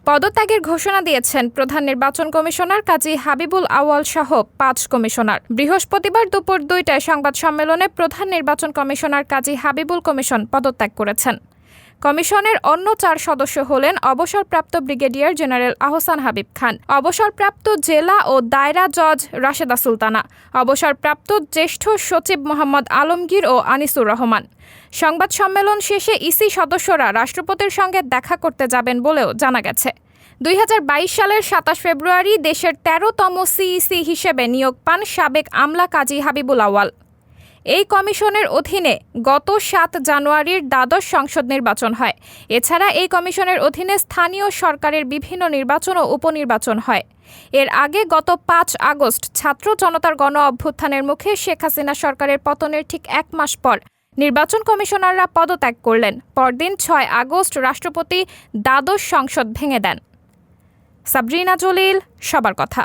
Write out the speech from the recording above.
পদত্যাগের ঘোষণা দিয়েছেন প্রধান নির্বাচন কমিশনার কাজী হাবিবুল আউয়াল সহ ৫ কমিশনার। বৃহস্পতিবার দুপুর ২টায় সংবাদ সম্মেলনে প্রধান নির্বাচন কমিশনার কাজী হাবিবুল কমিশন পদত্যাগ করেছেন। কমিশনের অন্য ৪ সদস্য হলেন অবসরপ্রাপ্ত ব্রিগেডিয়ার জেনারেল আহসান হাবিব খান, অবসরপ্রাপ্ত জেলা ও দায়রা জজ রাশেদা সুলতানা, অবসরপ্রাপ্ত জ্যেষ্ঠ সচিব মোহাম্মদ আলমগীর ও আনিসুর রহমান। সংবাদ সম্মেলন শেষে ইসি সদস্যরা রাষ্ট্রপতির সঙ্গে দেখা করতে যাবেন বলেও জানা গেছে। ২০২২ সালের ২৭ ফেব্রুয়ারি দেশের ১৩তম সিইসি হিসেবে নিয়োগ পান সাবেক আমলা কাজী হাবিবুল আউয়াল। এই কমিশনের অধীনে গত ৭ জানুয়ারির দ্বাদশ সংসদ নির্বাচন হয়। এছাড়া এই কমিশনের অধীনে স্থানীয় সরকারের বিভিন্ন নির্বাচন ও উপনির্বাচন হয়। এর আগে গত ৫ আগস্ট ছাত্র জনতার গণ অভ্যুত্থানের মুখে শেখ হাসিনা সরকারের পতনের ঠিক ১ মাস পর নির্বাচন কমিশনাররা পদত্যাগ করলেন। পরদিন ৬ আগস্ট রাষ্ট্রপতি দ্বাদশ সংসদ ভেঙে দেন। সাবরিনা জলিল, সবার কথা।